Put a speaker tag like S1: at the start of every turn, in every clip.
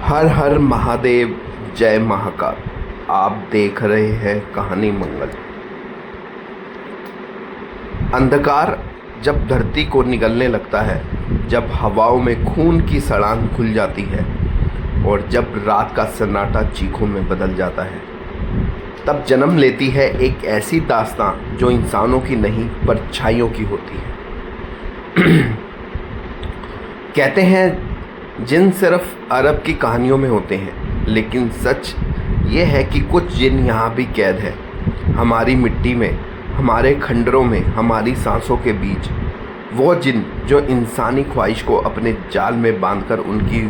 S1: हर हर महादेव, जय महाकाल। आप देख रहे हैं कहानी मंगल। अंधकार जब धरती को निगलने लगता है, जब हवाओं में खून की सड़ांध खुल जाती है और जब रात का सन्नाटा चीखों में बदल जाता है, तब जन्म लेती है एक ऐसी दास्तां जो इंसानों की नहीं परछाइयों की होती है। कहते हैं जिन सिर्फ अरब की कहानियों में होते हैं, लेकिन सच ये है कि कुछ जिन यहाँ भी कैद है, हमारी मिट्टी में, हमारे खंडरों में, हमारी सांसों के बीच। वो जिन जो इंसानी ख्वाहिश को अपने जाल में बांधकर उनकी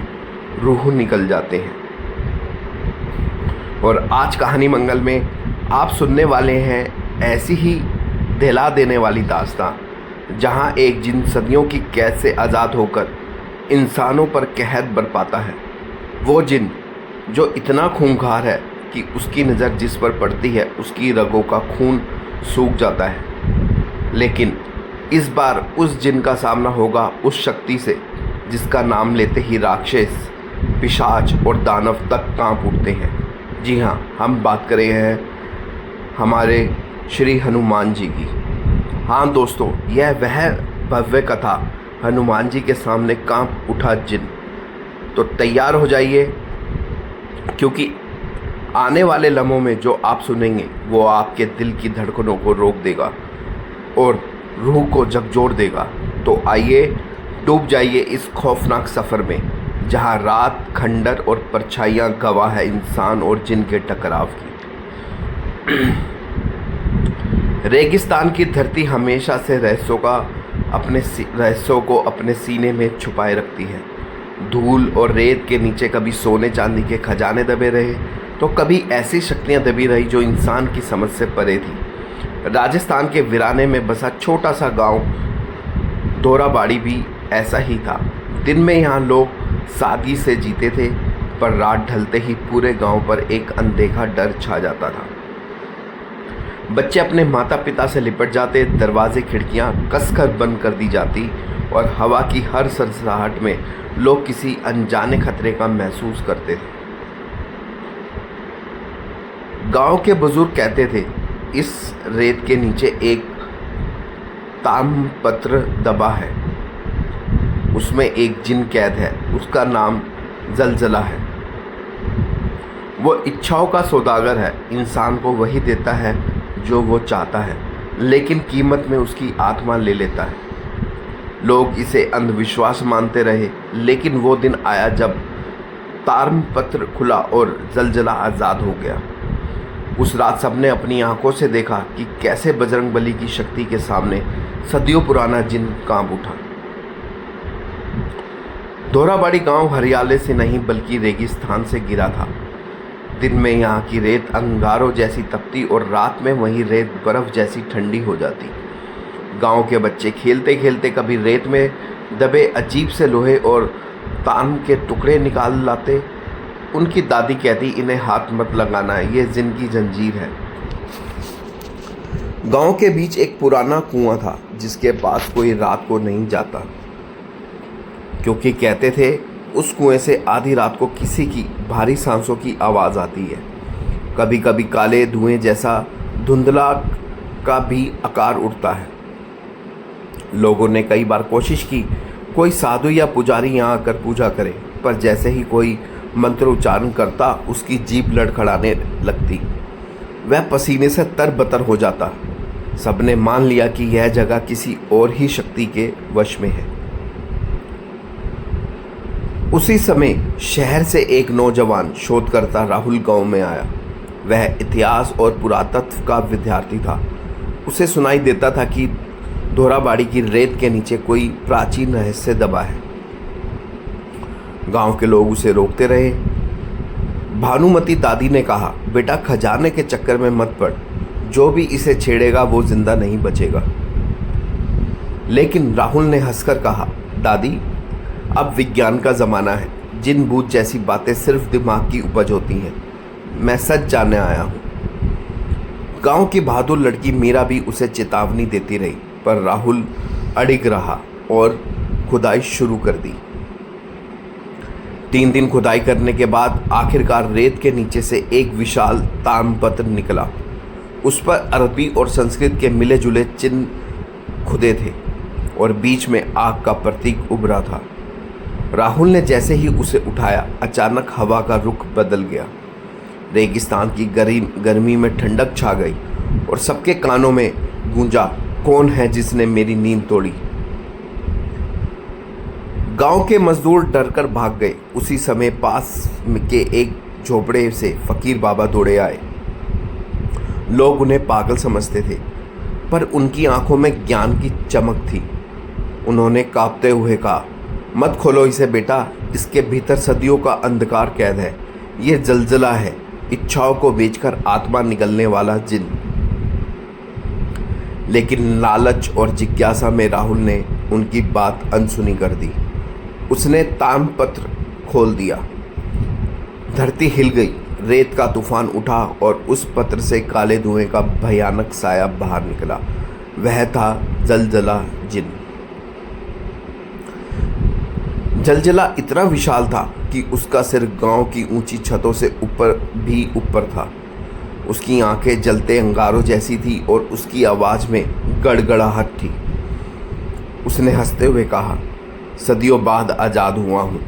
S1: रूह निकल जाते हैं। और आज कहानी मंगल में आप सुनने वाले हैं ऐसी ही दिला देने वाली दास्तां, जहाँ एक जिन सदियों की कैद से आज़ाद होकर इंसानों पर कहर बरपाता है। वो जिन जो इतना खूंखार है कि उसकी नज़र जिस पर पड़ती है उसकी रगों का खून सूख जाता है। लेकिन इस बार उस जिन का सामना होगा उस शक्ति से जिसका नाम लेते ही राक्षस, पिशाच और दानव तक कांप उठते हैं। जी हाँ, हम बात कर रहे हैं हमारे श्री हनुमान जी की। हाँ दोस्तों, यह वह भव्य कथा हनुमान जी के सामने कांप उठा जिन। तो तैयार हो जाइए, क्योंकि आने वाले लम्हों में जो आप सुनेंगे वो आपके दिल की धड़कनों को रोक देगा और रूह को झकझोर देगा। तो आइए डूब जाइए इस खौफनाक सफ़र में, जहां रात, खंडर और परछाइयाँ गवाह है इंसान और जिन के टकराव की। रेगिस्तान की धरती हमेशा से रहस्यों को अपने सीने में छुपाए रखती है। धूल और रेत के नीचे कभी सोने चांदी के खजाने दबे रहे, तो कभी ऐसी शक्तियां दबी रही जो इंसान की समझ से परे थी। राजस्थान के वीराने में बसा छोटा सा गांव दोराबाड़ी भी ऐसा ही था। दिन में यहाँ लोग सादगी से जीते थे, पर रात ढलते ही पूरे गांव पर एक अनदेखा डर छा जाता था। बच्चे अपने माता पिता से लिपट जाते, दरवाजे खिड़कियां कसकर बंद कर दी जाती और हवा की हर सरसराहट में लोग किसी अनजाने खतरे का महसूस करते थे। गांव के बुजुर्ग कहते थे, इस रेत के नीचे एक ताम्रपत्र दबा है, उसमें एक जिन कैद है, उसका नाम जलजला है। वो इच्छाओं का सौदागर है, इंसान को वही देता है जो वो चाहता है, लेकिन कीमत में उसकी आत्मा ले लेता है। लोग इसे अंधविश्वास मानते रहे, लेकिन वो दिन आया जब ताम्रपत्र खुला और जलजला आज़ाद हो गया। उस रात सबने अपनी आंखों से देखा कि कैसे बजरंगबली की शक्ति के सामने सदियों पुराना जिन कांप उठा। दोराबाड़ी गांव हरियाले से नहीं बल्कि रेगिस्तान से गिरा था। दिन में यहाँ की रेत अंगारों जैसी तपती और रात में वही रेत बर्फ़ जैसी ठंडी हो जाती। गांव के बच्चे खेलते खेलते कभी रेत में दबे अजीब से लोहे और ताम के टुकड़े निकाल लाते। उनकी दादी कहती, इन्हें हाथ मत लगाना, ये जिन की जंजीर है। गांव के बीच एक पुराना कुआं था जिसके पास कोई रात को नहीं जाता, क्योंकि कहते थे उस कुएं से आधी रात को किसी की भारी सांसों की आवाज़ आती है। कभी कभी काले धुएं जैसा धुंधला का भी आकार उठता है। लोगों ने कई बार कोशिश की कोई साधु या पुजारी यहाँ आकर पूजा करे, पर जैसे ही कोई मंत्र उच्चारण करता उसकी जीभ लड़खड़ाने लगती, वह पसीने से तरबतर हो जाता। सबने मान लिया कि यह जगह किसी और ही शक्ति के वश में है। उसी समय शहर से एक नौजवान शोधकर्ता राहुल गांव में आया। वह इतिहास और पुरातत्व का विद्यार्थी था। उसे सुनाई देता था कि दोराबाड़ी की रेत के नीचे कोई प्राचीन रहस्य दबा है। गांव के लोग उसे रोकते रहे। भानुमती दादी ने कहा, बेटा खजाने के चक्कर में मत पड़, जो भी इसे छेड़ेगा वो जिंदा नहीं बचेगा। लेकिन राहुल ने हंसकर कहा, दादी अब विज्ञान का ज़माना है, जिन भूत जैसी बातें सिर्फ दिमाग की उपज होती हैं। मैं सच जानने आया हूँ। गांव की बहादुर लड़की मीरा भी उसे चेतावनी देती रही, पर राहुल अड़िग रहा और खुदाई शुरू कर दी। 3 दिन खुदाई करने के बाद आखिरकार रेत के नीचे से एक विशाल ताम्रपत्र निकला। उस पर अरबी और संस्कृत के मिले जुले चिन्ह खुदे थे और बीच में आग का प्रतीक उभरा था। राहुल ने जैसे ही उसे उठाया, अचानक हवा का रुख बदल गया। रेगिस्तान की गर्मी में ठंडक छा गई और सबके कानों में गूंजा, कौन है जिसने मेरी नींद तोड़ी। गांव के मजदूर डरकर भाग गए। उसी समय पास के एक झोपड़े से फकीर बाबा दौड़े आए। लोग उन्हें पागल समझते थे, पर उनकी आंखों में ज्ञान की चमक थी। उन्होंने कांपते हुए कहा, मत खोलो इसे बेटा, इसके भीतर सदियों का अंधकार कैद है। ये जलजला है, इच्छाओं को बेचकर आत्मा निगलने वाला जिन। लेकिन लालच और जिज्ञासा में राहुल ने उनकी बात अनसुनी कर दी। उसने ताम्रपत्र खोल दिया। धरती हिल गई, रेत का तूफान उठा और उस पत्र से काले धुएं का भयानक साया बाहर निकला। वह था जलजला जिन। जलजला इतना विशाल था कि उसका सिर गांव की ऊंची छतों से ऊपर था। उसकी आंखें जलते अंगारों जैसी थी और उसकी आवाज़ में गड़गड़ाहट थी। उसने हंसते हुए कहा, सदियों बाद आज़ाद हुआ हूँ।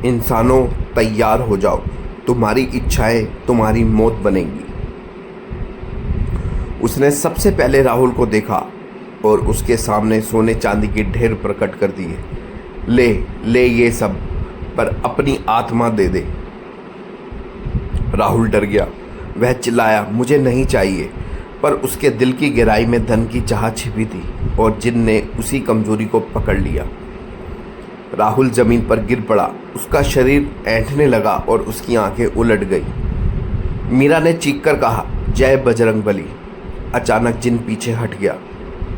S1: इंसानों, तैयार हो जाओ, तुम्हारी इच्छाएं तुम्हारी मौत बनेंगी। उसने सबसे पहले राहुल को देखा और उसके सामने सोने चांदी के ढेर प्रकट कर दिए। ले ये सब, पर अपनी आत्मा दे दे। राहुल डर गया। वह चिल्लाया, मुझे नहीं चाहिए, पर उसके दिल की गहराई में धन की चाह छिपी थी और जिन ने उसी कमजोरी को पकड़ लिया। राहुल जमीन पर गिर पड़ा। उसका शरीर ऐंठने लगा और उसकी आंखें उलट गई। मीरा ने चीखकर कहा, जय बजरंगबली। अचानक जिन पीछे हट गया।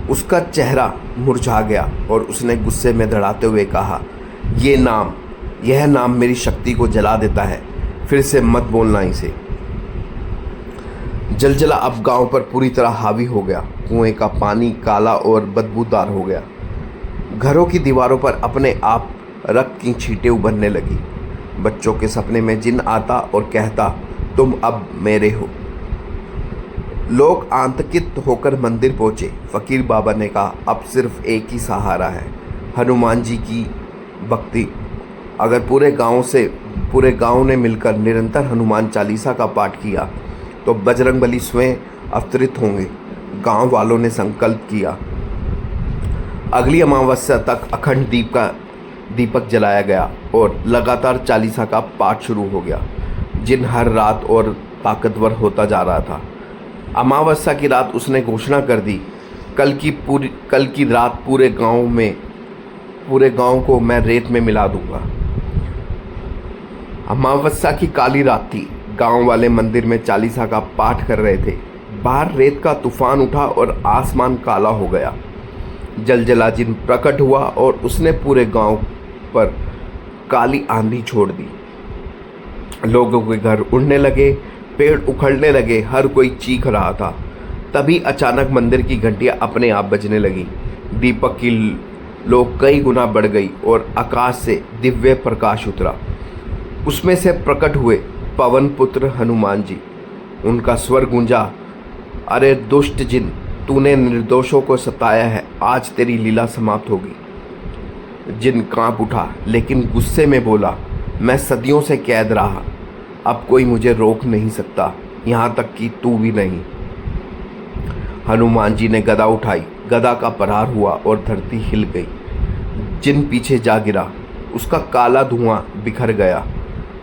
S1: उसका चेहरा मुरझा गया और उसने गुस्से में धड़ाते हुए कहा, यह नाम मेरी शक्ति को जला देता है। फिर से मत बोलना इसे। जलजला अब गांव पर पूरी तरह हावी हो गया। कुएं का पानी काला और बदबूदार हो गया। घरों की दीवारों पर अपने आप रक्त की छींटें उभरने लगी। बच्चों के सपने में जिन आता और कहता, तुम अब मेरे हो। लोग आतंकित होकर मंदिर पहुंचे। फकीर बाबा ने कहा, अब सिर्फ एक ही सहारा है, हनुमान जी की भक्ति। अगर पूरे गांव ने मिलकर निरंतर हनुमान चालीसा का पाठ किया तो बजरंगबली स्वयं अवतरित होंगे। गांव वालों ने संकल्प किया। अगली अमावस्या तक अखंड दीपक जलाया गया और लगातार चालीसा का पाठ शुरू हो गया। जिन हर रात और ताकतवर होता जा रहा था। अमावस्या की रात उसने घोषणा कर दी, कल की रात पूरे गांव को मैं रेत में मिला दूंगा। अमावस्या की काली रात थी। गांव वाले मंदिर में चालीसा का पाठ कर रहे थे। बाहर रेत का तूफान उठा और आसमान काला हो गया। जलजला जिन प्रकट हुआ और उसने पूरे गांव पर काली आंधी छोड़ दी। लोगों के घर उड़ने लगे, पेड़ उखड़ने लगे, हर कोई चीख रहा था। तभी अचानक मंदिर की घंटियां अपने आप बजने लगी। दीपक की लो कई गुना बढ़ गई और आकाश से दिव्य प्रकाश उतरा। उसमें से प्रकट हुए पवन पुत्र हनुमान जी। उनका स्वर गूंजा, अरे दुष्ट जिन, तूने निर्दोषों को सताया है, आज तेरी लीला समाप्त होगी। जिन कांप उठा, लेकिन गुस्से में बोला, मैं सदियों से कैद रहा, अब कोई मुझे रोक नहीं सकता, यहाँ तक कि तू भी नहीं। हनुमान जी ने गदा उठाई। गदा का प्रहार हुआ और धरती हिल गई। जिन पीछे जा गिरा। उसका काला धुआं बिखर गया।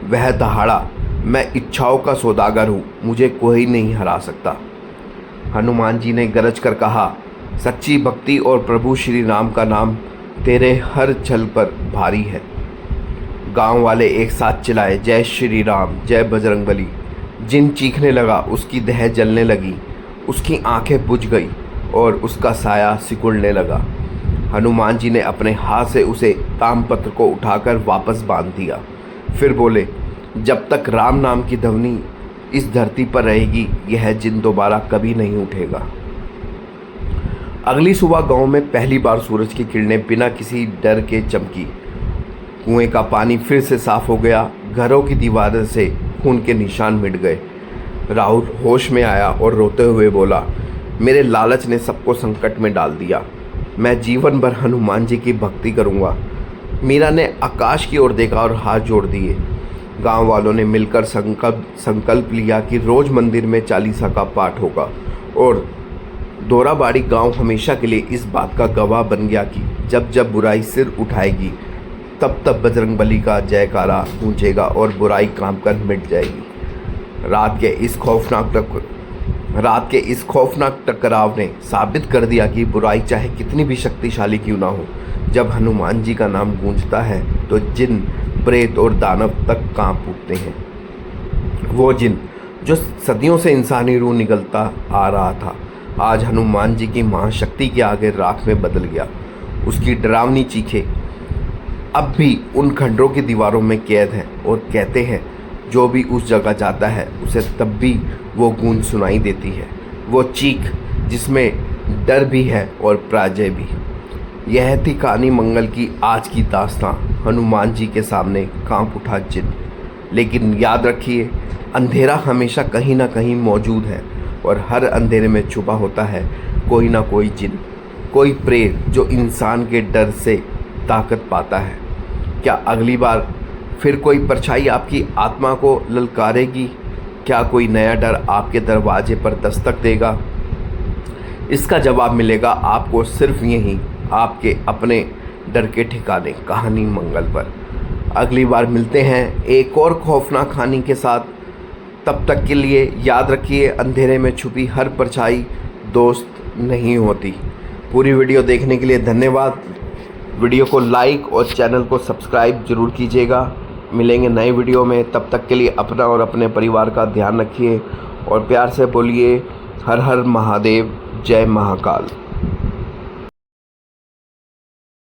S1: वह दहाड़ा, मैं इच्छाओं का सौदागर हूँ, मुझे कोई नहीं हरा सकता। हनुमान जी ने गरज कर कहा, सच्ची भक्ति और प्रभु श्री राम का नाम तेरे हर छल पर भारी है। गांव वाले एक साथ चिल्लाए, जय श्री राम, जय बजरंगबली। जिन चीखने लगा, उसकी देह जलने लगी, उसकी आंखें बुझ गई और उसका साया सिकुड़ने लगा। हनुमान जी ने अपने हाथ से उसे ताम्रपत्र को उठाकर वापस बांध दिया। फिर बोले, जब तक राम नाम की ध्वनि इस धरती पर रहेगी, यह जिन दोबारा कभी नहीं उठेगा। अगली सुबह गांव में पहली बार सूरज की किरणें बिना किसी डर के चमकी। कुएं का पानी फिर से साफ हो गया। घरों की दीवारों से खून के निशान मिट गए। राहुल होश में आया और रोते हुए बोला, मेरे लालच ने सबको संकट में डाल दिया। मैं जीवन भर हनुमान जी की भक्ति करूँगा। मीरा ने आकाश की ओर देखा और हाथ जोड़ दिए। गांव वालों ने मिलकर संकल्प लिया कि रोज़ मंदिर में चालीसा का पाठ होगा और दोराबाड़ी गांव हमेशा के लिए इस बात का गवाह बन गया कि जब जब बुराई सिर उठाएगी तब तब बजरंगबली का जयकारा गूंजेगा और बुराई कांप कर मिट जाएगी। रात के इस खौफनाक टकराव ने साबित कर दिया कि बुराई चाहे कितनी भी शक्तिशाली क्यों ना हो, जब हनुमान जी का नाम गूंजता है तो जिन, प्रेत और दानव तक कांप उठते हैं। वो जिन जो सदियों से इंसानी रूह निगलता आ रहा था, आज हनुमान जी की महाशक्ति के आगे राख में बदल गया। उसकी डरावनी चीखें अब भी उन खंडरों की दीवारों में कैद हैं और कहते हैं जो भी उस जगह जाता है उसे तब भी वो गूंज सुनाई देती है। वो चीख जिसमें डर भी है और पराजय भी। यह थी कहानी मंगल की आज की दास्तां, हनुमान जी के सामने कांप उठा जिन। लेकिन याद रखिए, अंधेरा हमेशा कहीं ना कहीं मौजूद है और हर अंधेरे में छुपा होता है कोई ना कोई जिन, कोई प्रेत जो इंसान के डर से ताकत पाता है। क्या अगली बार फिर कोई परछाई आपकी आत्मा को ललकारेगी? क्या कोई नया डर आपके दरवाजे पर दस्तक देगा? इसका जवाब मिलेगा आपको सिर्फ यहीं, आपके अपने डर के ठिकाने कहानी मंगल पर। अगली बार मिलते हैं एक और खौफनाक कहानी के साथ। तब तक के लिए याद रखिए, अंधेरे में छुपी हर परछाई दोस्त नहीं होती। पूरी वीडियो देखने के लिए धन्यवाद। वीडियो को लाइक और चैनल को सब्सक्राइब जरूर कीजिएगा। मिलेंगे नए वीडियो में, तब तक के लिए अपना और अपने परिवार का ध्यान रखिए और प्यार से बोलिए हर हर महादेव, जय महाकाल।